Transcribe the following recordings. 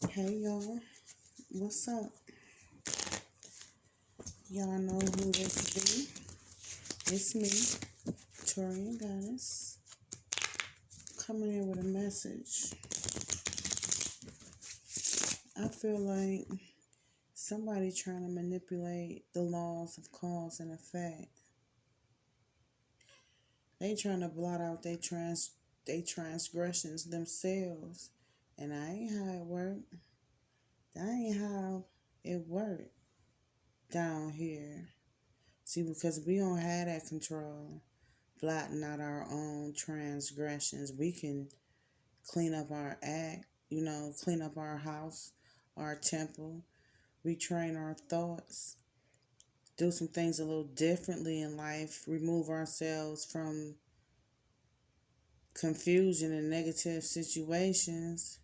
Hey y'all, what's up? Y'all know who this be? It's me, TaureanGoddess, coming in with a message. I feel like somebody trying to manipulate the laws of cause and effect. They trying to blot out they transgressions themselves, and that ain't how it work. That ain't how it work down here. See, because we don't have that control, blotting out our own transgressions, we can clean up our act, clean up our house, our temple, retrain our thoughts, do some things a little differently in life, remove ourselves from confusion and negative situations,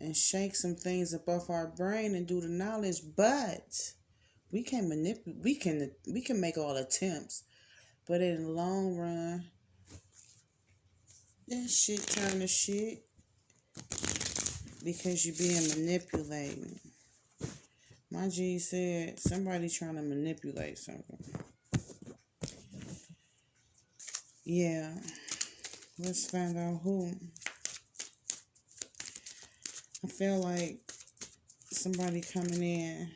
and shake some things up off our brain and do the knowledge. But we can manipulate. We can make all attempts, but in the long run, that shit turn to shit because you're being manipulated. My G said somebody trying to manipulate something. Yeah, let's find out who. I feel like somebody coming in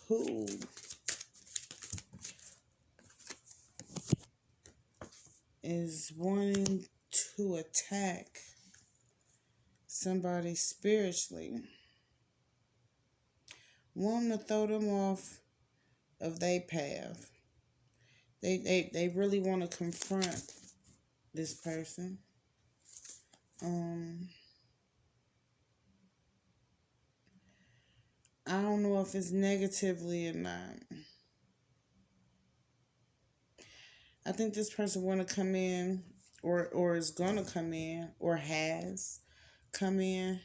who is wanting to attack somebody spiritually, wanting to throw them off of their path. They really want to confront this person. I don't know if it's negatively or not. I think this person want to come in, or is gonna come in, or has come in,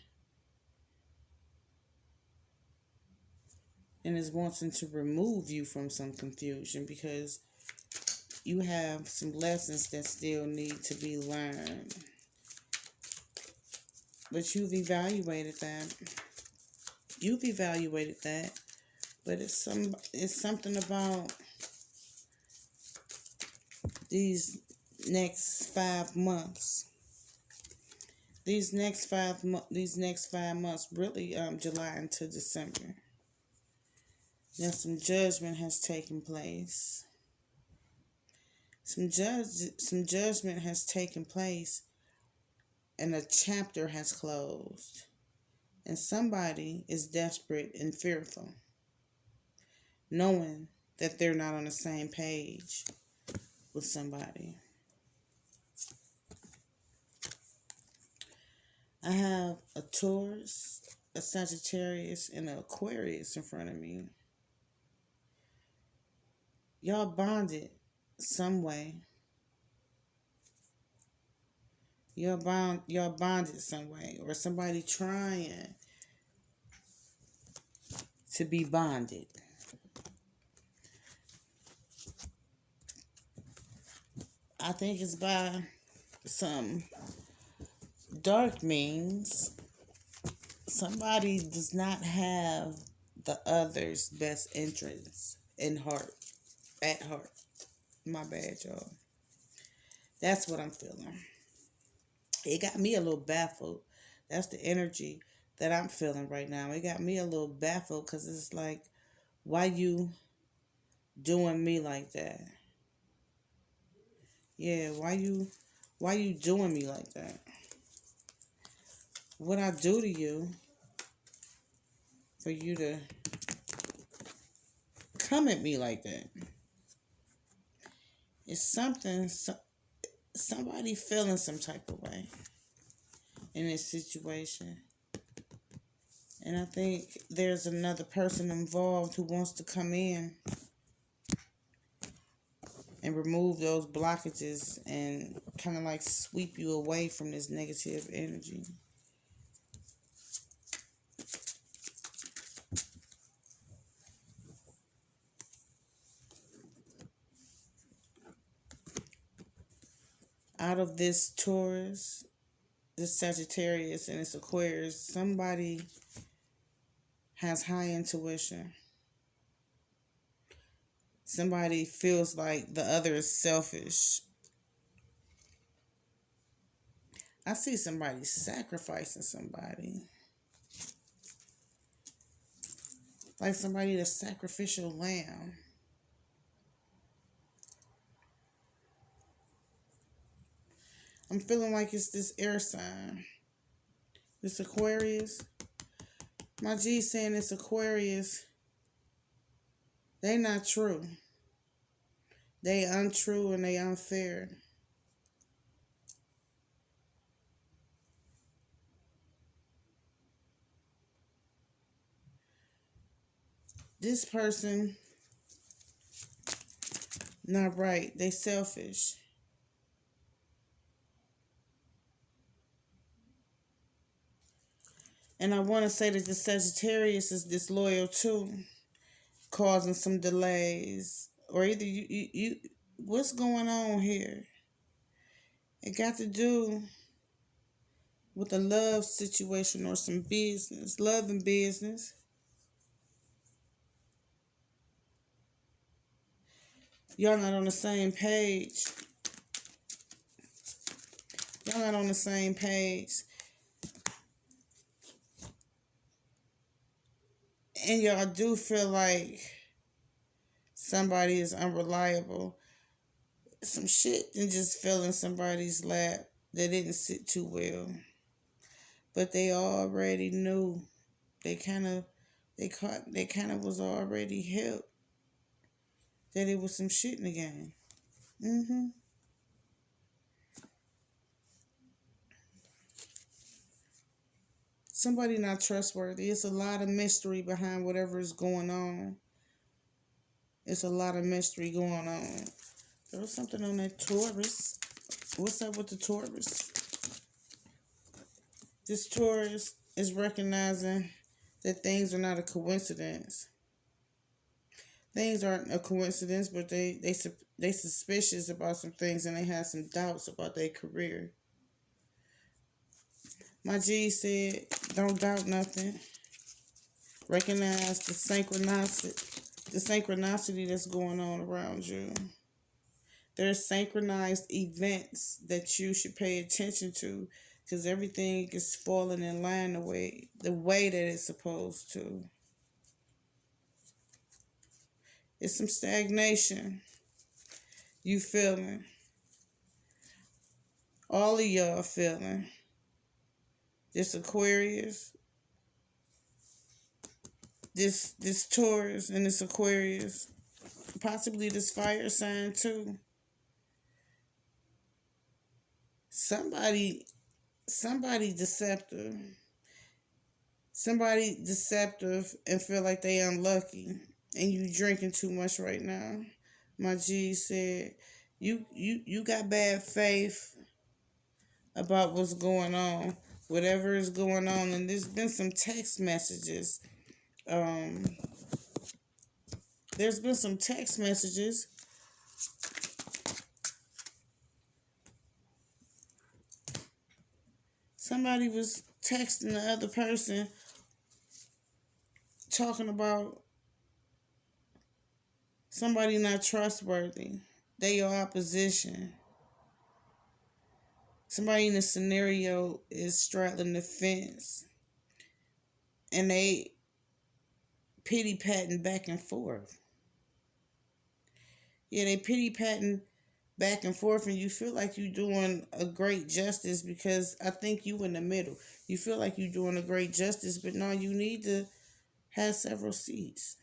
and is wanting to remove you from some confusion because you have some lessons that still need to be learned. But you've evaluated that. You've evaluated that. But it's something about these next 5 months. These next 5 months, really, July into December. Now some judgment has taken place. Some judgment has taken place, and a chapter has closed. And somebody is desperate and fearful, knowing that they're not on the same page with somebody. I have a Taurus, a Sagittarius, and an Aquarius in front of me. Y'all bonded some way. Y'all bonded some way, or somebody trying to be bonded. I think it's by some dark means. Somebody does not have the other's best interests at heart. My bad, y'all. That's what I'm feeling. It got me a little baffled. That's the energy that I'm feeling right now. It got me a little baffled because it's like, why you doing me like that? Yeah, why you doing me like that? What I do to you for you to come at me like that? It's somebody feeling some type of way in this situation. And I think there's another person involved who wants to come in and remove those blockages and kind of like sweep you away from this negative energy. Out of this Taurus, this Sagittarius, and this Aquarius, somebody has high intuition. Somebody feels like the other is selfish. I see somebody sacrificing somebody. Like somebody the sacrificial lamb. I'm feeling like it's this air sign. This Aquarius. My G saying this Aquarius. They not true. They untrue and they unfair. This person not right. They selfish. And I want to say that the Sagittarius is disloyal too, causing some delays. Or either you what's going on here? It got to do with a love situation or some business. Love and business. Y'all not on the same page. Y'all not on the same page. And y'all do feel like somebody is unreliable. Some shit and just fell in somebody's lap that didn't sit too well. But they already knew. They kind of was already hip that it was some shit in the game. Somebody not trustworthy. It's a lot of mystery behind whatever is going on. It's a lot of mystery going on. There was something on that Taurus. What's up with the Taurus? This Taurus is recognizing that things are not a coincidence. Things aren't a coincidence, but they suspicious about some things and they have some doubts about their career. My G said, don't doubt nothing. Recognize the synchronicity that's going on around you. There's synchronized events that you should pay attention to because everything is falling in line the way that it's supposed to. It's some stagnation. You feeling. All of y'all feeling. This Aquarius, this Taurus and this Aquarius, possibly this fire sign too. Somebody deceptive. Somebody deceptive and feel like they unlucky and you drinking too much right now. My G said, you got bad faith about what's going on. Whatever is going on, and there's been some text messages. There's been some text messages. Somebody was texting the other person talking about somebody not trustworthy. They your opposition. Somebody in the scenario is straddling the fence. And they pity-patting back and forth. Yeah, they pity-patting back and forth, and you feel like you're doing a great justice because I think you in the middle. You feel like you're doing a great justice, but no, you need to have several seats.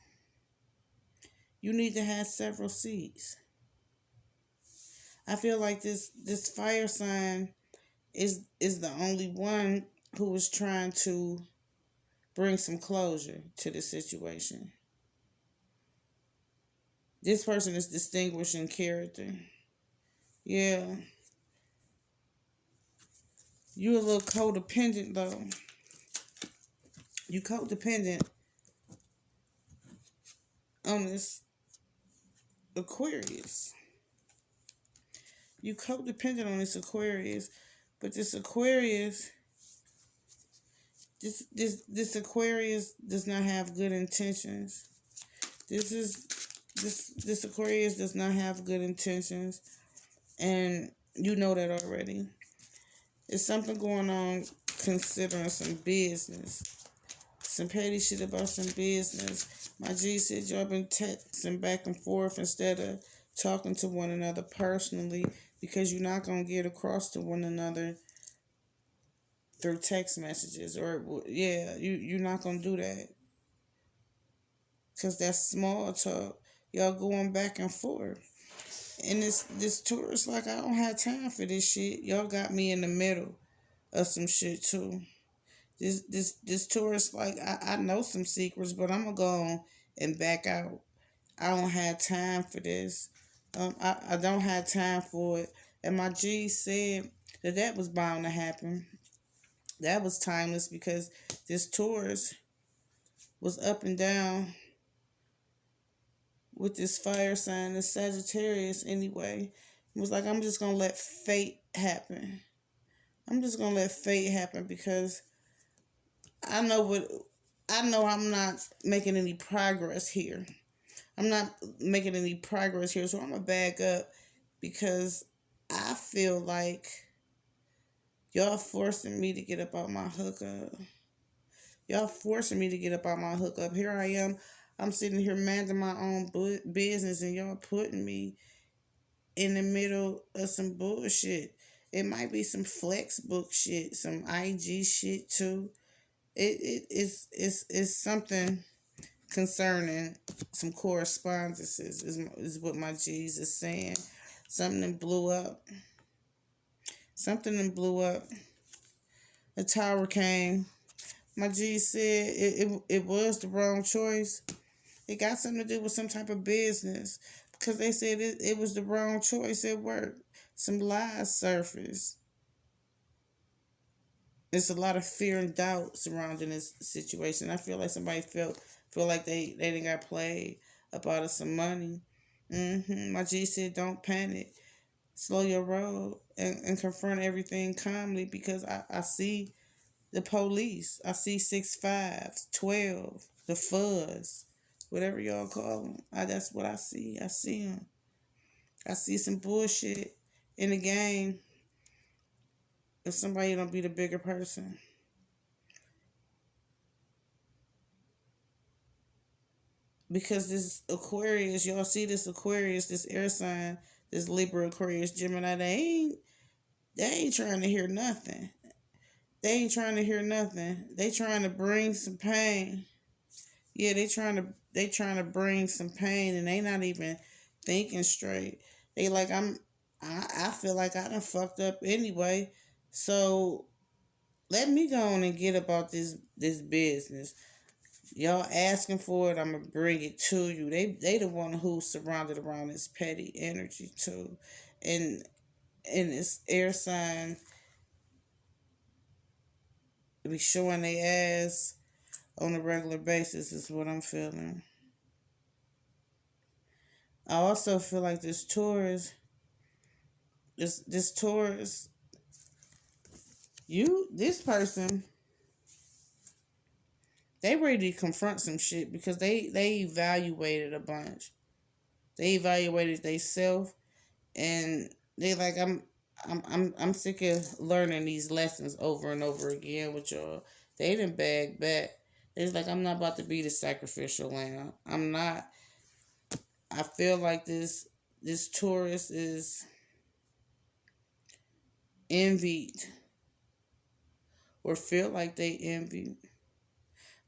You need to have several seats. I feel like this fire sign is the only one who is trying to bring some closure to the situation. This person is distinguishing character. Yeah. You a little codependent though. You codependent on this Aquarius. You codependent on this Aquarius, but this Aquarius, this Aquarius does not have good intentions. This Aquarius does not have good intentions, and you know that already. There's something going on considering some business. Some petty shit about some business. My G said y'all been texting back and forth instead of talking to one another personally, because you're not going to get across to one another through text messages. Or, yeah, you're not going to do that. Because that's small talk. Y'all going back and forth. And this tourist, like, I don't have time for this shit. Y'all got me in the middle of some shit, too. This tourist, like, I know some secrets, but I'm gonna go and back out. I don't have time for this. I don't have time for it. And my G said that was bound to happen. That was timeless, because this tourist was up and down with this fire sign, this Sagittarius anyway. It was like, I'm just gonna let fate happen. I'm just gonna let fate happen, because I know I'm not making any progress here. I'm not making any progress here, so I'm gonna back up, because I feel like y'all forcing me to get up out my hookup. Y'all forcing me to get up out my hookup. Here I am. I'm sitting here minding my own business, and y'all putting me in the middle of some bullshit. It might be some flex book shit, some IG shit too. It's something concerning some correspondences is what my G's is saying. Something that blew up. Something that blew up. A tower came. My G said it was the wrong choice. It got something to do with some type of business, because they said it was the wrong choice at work. Some lies surfaced. There's a lot of fear and doubt surrounding this situation. I feel like somebody feel like they didn't got played about some money. My G said, don't panic. Slow your roll and confront everything calmly, because I see the police. I see 6'5", 12, the fuzz, whatever y'all call them. That's what I see. I see them. I see some bullshit in the game if somebody don't be the bigger person. Because this Aquarius, y'all see this Aquarius, this air sign, this Libra, Aquarius, Gemini, they ain't trying to hear nothing. They ain't trying to hear nothing. They trying to bring some pain. Yeah, they trying to bring some pain, and they not even thinking straight. They like, I feel like I done fucked up anyway. So let me go on and get about this business. Y'all asking for it, I'm gonna bring it to you. They the one who's surrounded around this petty energy too. And this air sign be showing their ass on a regular basis is what I'm feeling. I also feel like this Taurus, this person, they ready to confront some shit, because they evaluated a bunch. They evaluated themselves, and they like, I'm sick of learning these lessons over and over again with y'all. They didn't bag back. It's like, I'm not about to be the sacrificial lamb. I'm not. I feel like this Taurus is envied, or feel like they envied.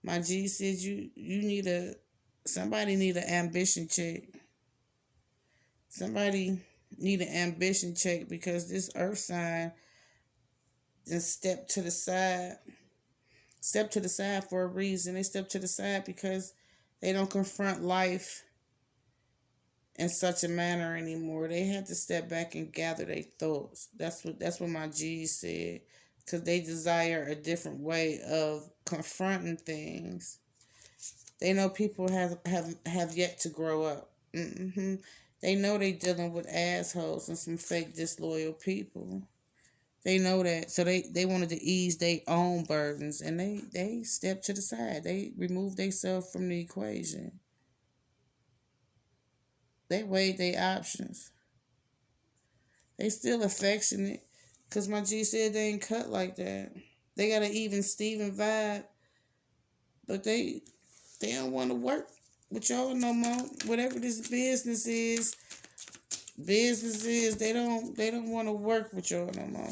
My G said you need somebody need an ambition check. Somebody need an ambition check, because this earth sign just stepped to the side. Step to the side for a reason. They step to the side because they don't confront life in such a manner anymore. They had to step back and gather their thoughts. That's what my G said. Because they desire a different way of confronting things. They know people have yet to grow up. They know they dealing with assholes and some fake disloyal people. They know that. So they wanted to ease their own burdens and they stepped to the side. They removed themselves from the equation. They weighed their options. They still affectionate. Cause my G said they ain't cut like that. They got an even Steven vibe. But they don't want to work with y'all no more. Whatever this business is, they don't want to work with y'all no more.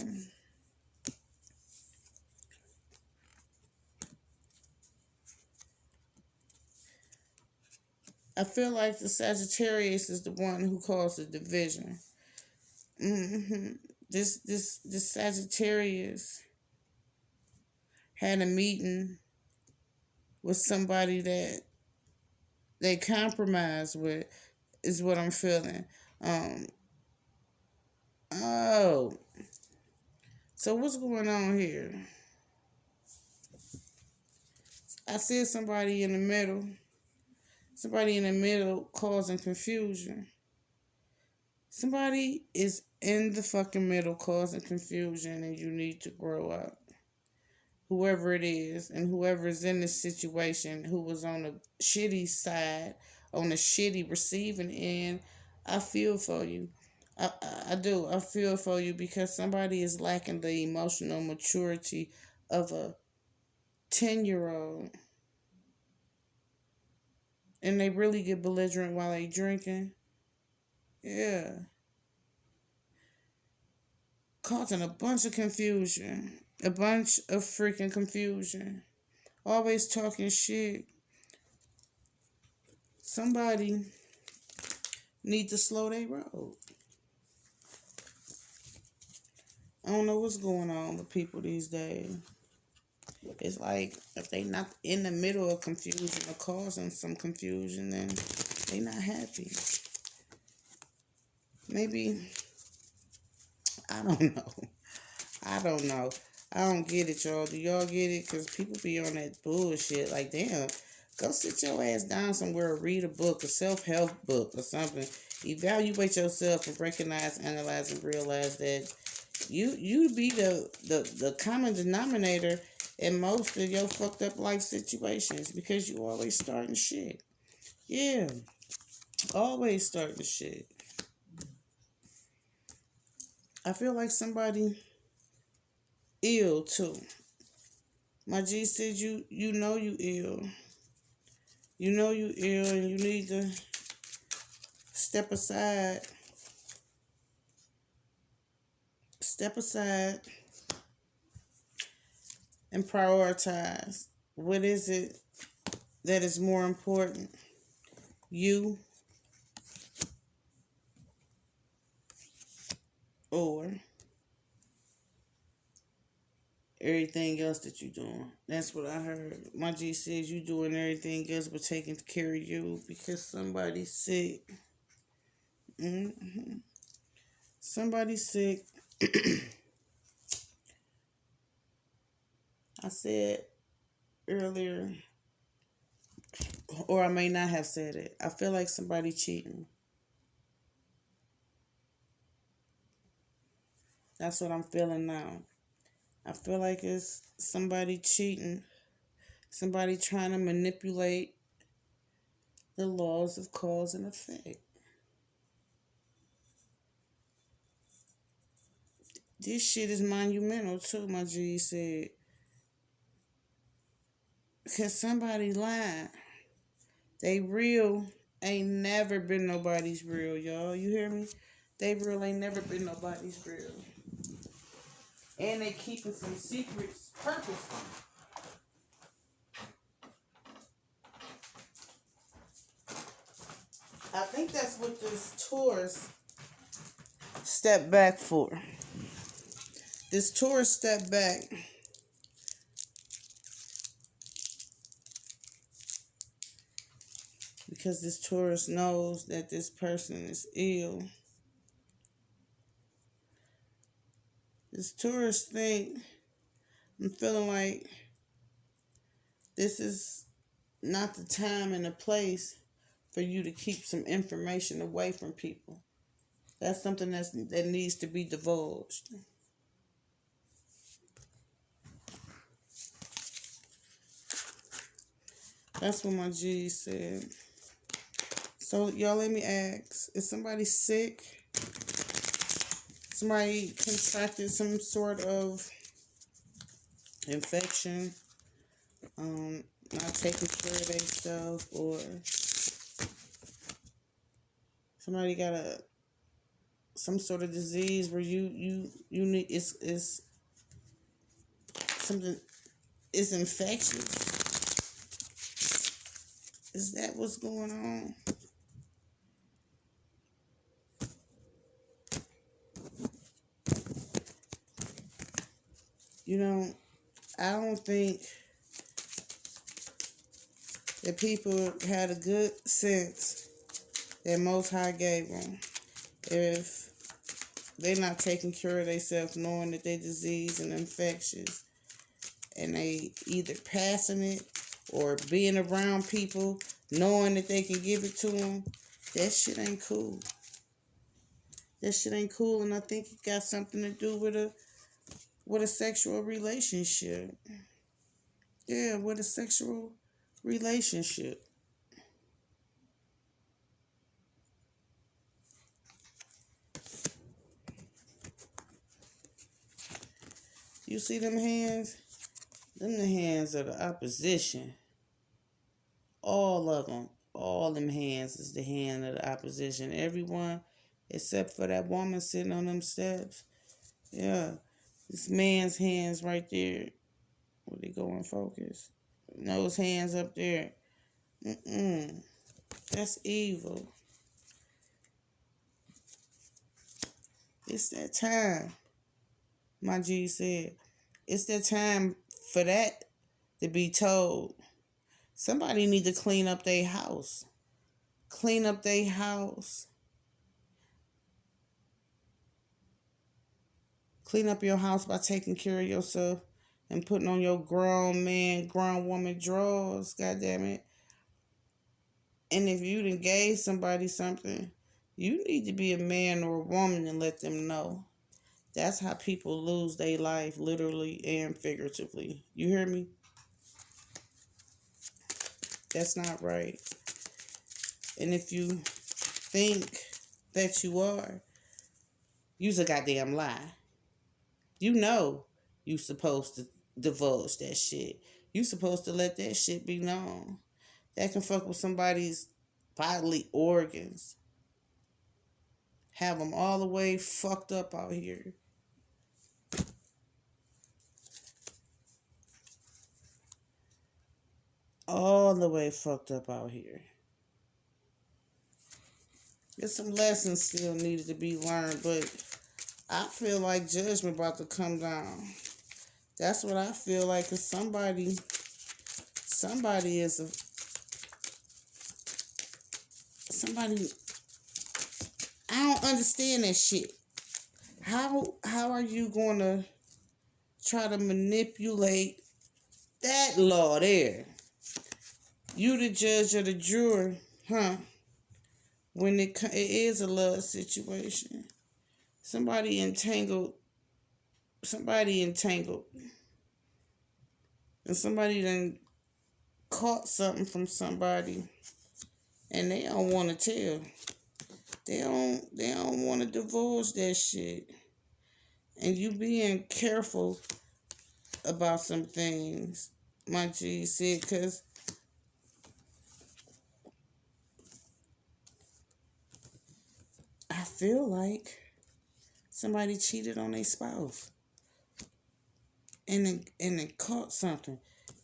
I feel like the Sagittarius is the one who caused the division. hmm This Sagittarius had a meeting with somebody that they compromised with, is what I'm feeling. Um, oh, so what's going on here? I said somebody in the middle causing confusion. Somebody is in the fucking middle causing confusion and you need to grow up. Whoever it is and whoever is in this situation who was on the shitty side, on the shitty receiving end, I feel for you. I do. I feel for you because somebody is lacking the emotional maturity of a 10-year-old and they really get belligerent while they drinking. Yeah. Causing a bunch of confusion. A bunch of freaking confusion. Always talking shit. Somebody need to slow their road. I don't know what's going on with people these days. It's like if they not in the middle of confusion or causing some confusion, then they not happy. Maybe, I don't know. I don't know. I don't get it, y'all. Do y'all get it? Because people be on that bullshit. Like, damn, go sit your ass down somewhere, read a book, a self-help book or something. Evaluate yourself and recognize, analyze, and realize that you be the common denominator in most of your fucked up life situations because you always starting shit. Yeah, always starting shit. I feel like somebody ill too. My G said you know you ill. You know you ill and you need to step aside. Step aside and prioritize. What is it that is more important? You or everything else that you're doing? That's what I heard. My G says you doing everything else but taking care of you because somebody's sick. Mm-hmm. Somebody's sick. I said earlier, or I may not have said it. I feel like somebody cheating. That's what I'm feeling now. I feel like it's somebody cheating, somebody trying to manipulate the laws of cause and effect. This shit is monumental too, my G said. Because somebody lied. They real ain't never been nobody's real, y'all. You hear me? They real ain't never been nobody's real. And they keeping some secrets purposely. I think that's what this Taurus stepped back for. This Taurus stepped back because this Taurus knows that this person is ill. This Taurus think, I'm feeling like this is not the time and the place for you to keep some information away from people. That's something that needs to be divulged. That's what my G said. So, y'all, let me ask. Is somebody sick? Somebody contracted some sort of infection? Not taking care of themselves, or somebody got some sort of disease where you need it's something, it's infectious. Is that what's going on? You know, I don't think that people had a good sense that Most High gave them if they're not taking care of themselves, knowing that they're diseased and infectious, and they either passing it or being around people knowing that they can give it to them. That shit ain't cool. That shit ain't cool, and I think it got something to do with a sexual relationship. Yeah, with a sexual relationship. You see them hands? Them the hands of the opposition. All of them. All them hands is the hand of the opposition. Everyone except for that woman sitting on them steps. Yeah. This man's hands right there. Where they go in focus? Those hands up there. That's evil. It's that time. My G said, it's that time for that to be told. Somebody need to clean up their house. Clean up their house. Clean up your house by taking care of yourself and putting on your grown man, grown woman drawers, goddamn it. And if you done gave somebody something, you need to be a man or a woman and let them know. That's how people lose their life, literally and figuratively. You hear me? That's not right. And if you think that you are, you's a goddamn lie. You know you supposed to divulge that shit. You supposed to let that shit be known. That can fuck with somebody's bodily organs. Have them all the way fucked up out here. All the way fucked up out here. There's some lessons still needed to be learned, but I feel like judgment about to come down. That's what I feel like, cause somebody is somebody. I don't understand that shit. How are you gonna try to manipulate that law there? You the judge or the juror, huh? When it is a love situation, somebody entangled, and somebody done caught something from somebody, and they don't want to tell. They don't want to divulge that shit. And you being careful about some things, my G said, because I feel like somebody cheated on their spouse and then caught something.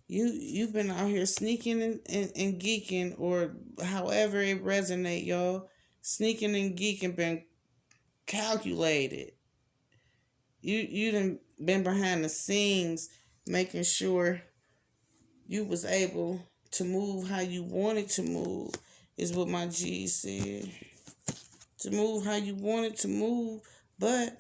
You've been out here sneaking and geeking, or however it resonate, y'all. Sneaking and geeking been calculated. You done been behind the scenes making sure you was able to move how you wanted to move, is what my G said. To move how you wanted to move, but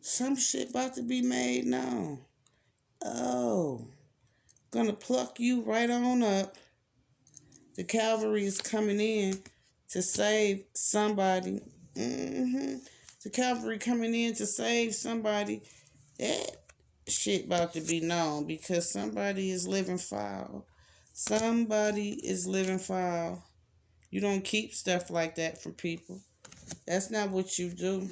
some shit about to be made known. Oh, Gonna pluck you right on up. The cavalry is coming in to save somebody. The cavalry coming in to save somebody. That shit about to be known because somebody is living foul. Somebody is living foul. You don't keep stuff like that from people. That's not what you do.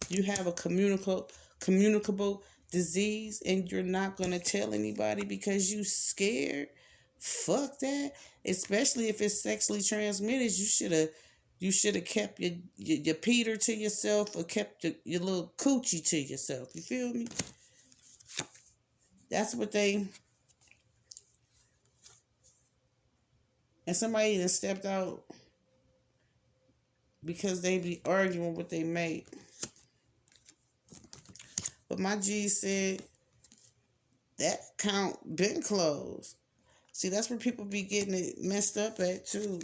You have a communicable disease and you're not going to tell anybody because you scared. Fuck that. Especially if it's sexually transmitted, you should have kept your Peter to yourself or kept your little coochie to yourself. You feel me? That's what they. And somebody that stepped out because they be arguing with their mate. But my G said that count been closed. See, that's where people be getting it messed up at too.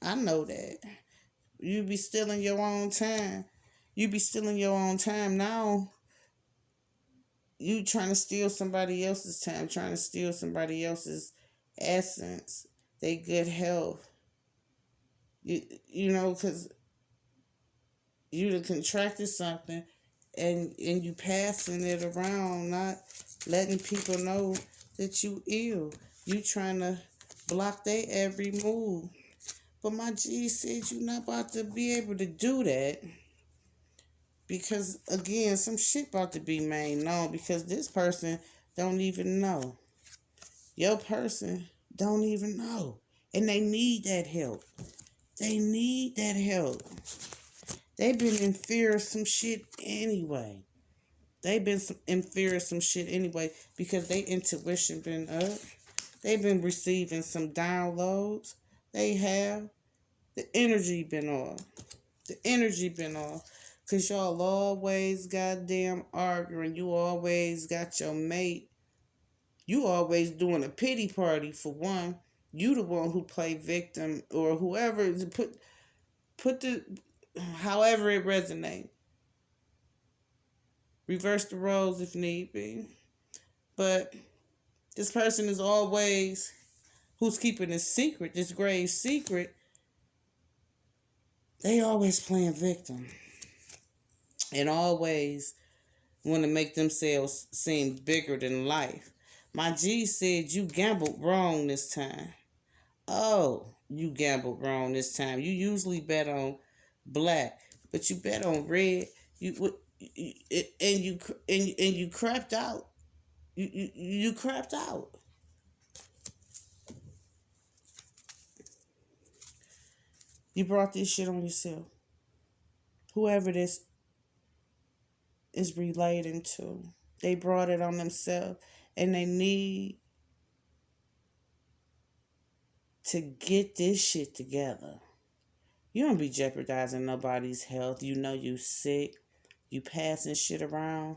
I know that. You be stealing your own time. You be stealing your own time. Now you trying to steal somebody else's time, trying to steal somebody else's essence, they good health. You know, because you done contracted something and you passing it around, not letting people know that you ill. You trying to block their every move. But my G said you're not about to be able to do that. Because, again, some shit about to be made known. Because this person don't even know. Your person don't even know. And they need that help. They need that help. They've been in fear of some shit anyway. They've been in fear of some shit anyway. Because their intuition been up. They've been receiving some downloads. They have. The energy been off. The energy been off. Because y'all always goddamn arguing. You always got your mate. You always doing a pity party for one. You the one who play victim or whoever. Put the... However it resonates. Reverse the roles if need be. But this person is always... Who's keeping a secret, this grave secret... They always playing victim. And always want to make themselves seem bigger than life. My G said you gambled wrong this time. Oh, you gambled wrong this time. You usually bet on black, but you bet on red. You crapped out. You crapped out. You brought this shit on yourself. Whoever this is relating to, they brought it on themselves, and they need to get this shit together. You don't be jeopardizing nobody's health. You know you sick. You passing shit around.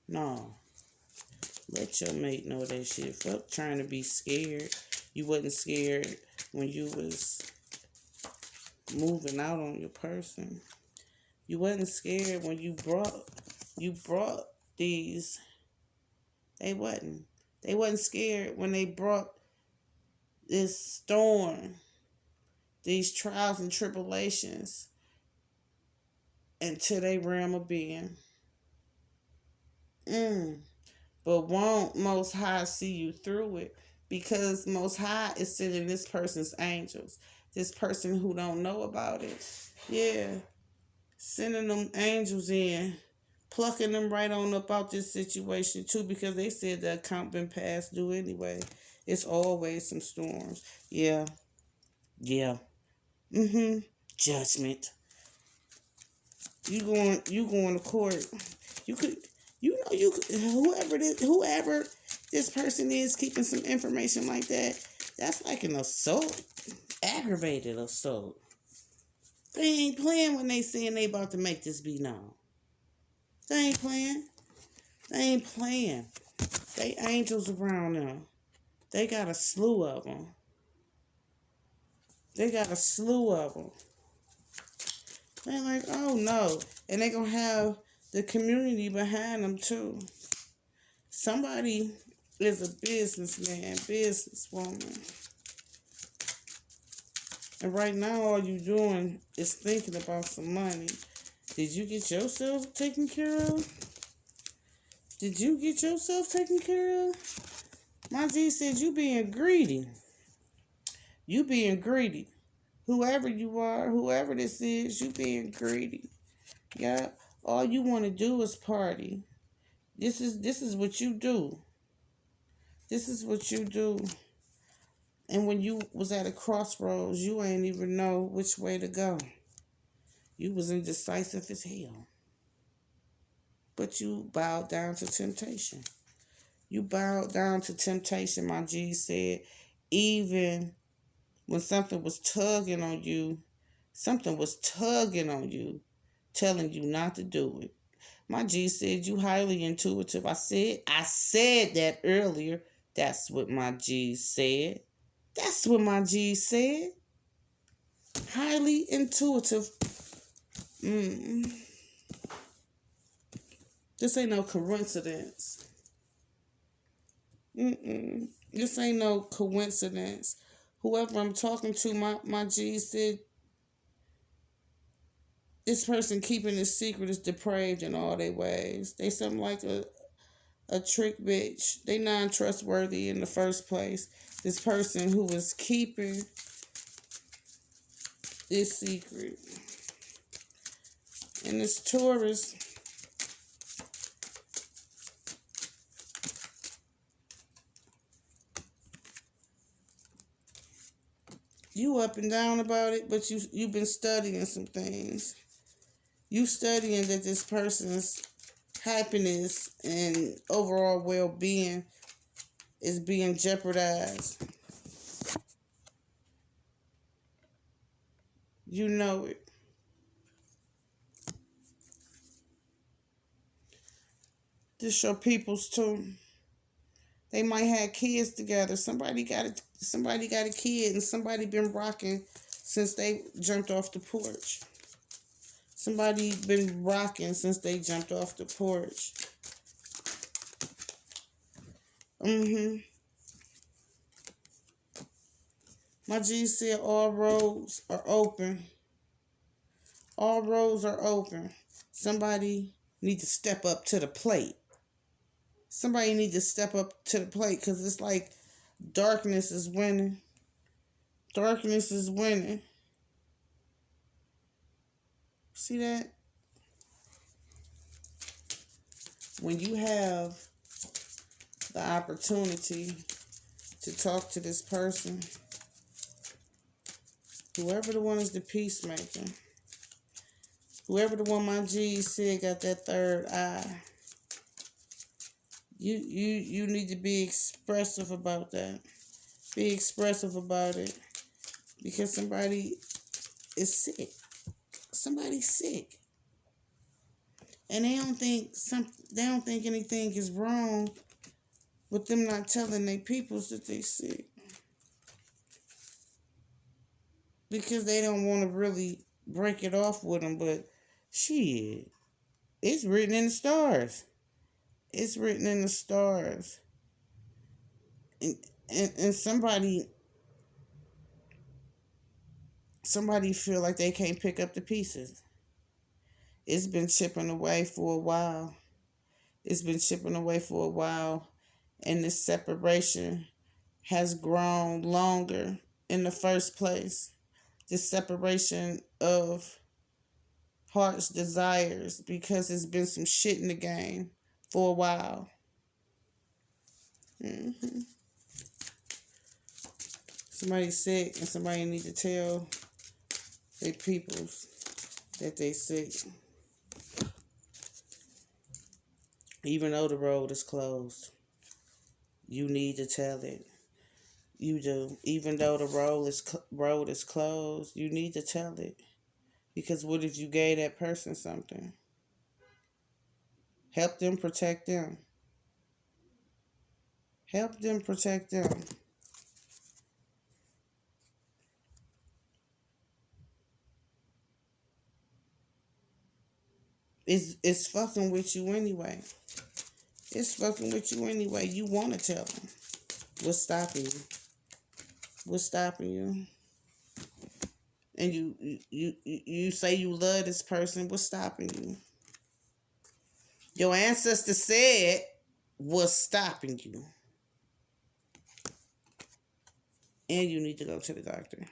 No. Let your mate know that shit. Fuck trying to be scared. You wasn't scared when you was moving out on your person. You wasn't scared when you brought these. They wasn't scared when they brought this storm, these trials and tribulations into their realm of being. But won't Most High see you through it? Because Most High is sending this person's angels. This person who don't know about it. Yeah. Sending them angels in. Plucking them right on up out this situation too. Because they said the account been past due anyway. It's always some storms. Yeah. Yeah. Judgment. You going to court. Whoever this person is keeping some information like that, that's like an assault. Aggravated assault. They ain't playing when they saying they about to make this be known. They ain't playing. They angels around them. They got a slew of them. They're like, oh no. And they gonna have the community behind them too. Somebody is a businessman, businesswoman. And right now, all you doing is thinking about some money. Did you get yourself taken care of? Did you get yourself taken care of? My G said you being greedy. You being greedy. Whoever you are, whoever this is, you being greedy. Yeah. All you want to do is party. This is what you do. This is what you do. And when you was at a crossroads, you ain't even know which way to go. You was indecisive as hell. But you bowed down to temptation. You bowed down to temptation, my G said. Even when something was tugging on you, telling you not to do it. My G said you highly intuitive. I said that earlier. That's what my G said. That's what my G said. Highly intuitive. This ain't no coincidence. This ain't no coincidence. Whoever I'm talking to, my G said, this person keeping this secret is depraved in all their ways. They something like a trick bitch. They non-trustworthy in the first place. This person who is keeping this secret. And this Taurus, you up and down about it, but you've been studying some things. You studying that this person's happiness and overall well-being is being jeopardized. You know it. This your people's too. They might have kids together. Somebody got a kid, and somebody been rocking since they jumped off the porch. Somebody been rocking since they jumped off the porch. My G said all roads are open. All roads are open. Somebody need to step up to the plate. Somebody need to step up to the plate, because it's like darkness is winning. Darkness is winning. See that? When you have the opportunity to talk to this person, whoever the one is the peacemaker, whoever the one my G said got that third eye, you need to be expressive about that. Be expressive about it, because somebody is sick. Somebody's sick, and they don't think anything is wrong with them not telling their peoples that they sick, because they don't want to really break it off with them. But shit, it's written in the stars. It's written in the stars. And somebody feel like they can't pick up the pieces. It's been chipping away for a while. It's been chipping away for a while. And this separation has grown longer in the first place. This separation of heart's desires, because it's been some shit in the game for a while. Somebody's sick, and somebody need to tell their peoples that they sick. Even though the road is closed, you need to tell it. You do. Even though the road is closed, you need to tell it. Because what if you gave that person something? Help them protect them. Help them protect them. It's fucking with you anyway. It's fucking with you anyway. You want to tell them. What's stopping you? What's stopping you? And you say you love this person. What's stopping you? Your ancestor said what's stopping you. And you need to go to the doctor.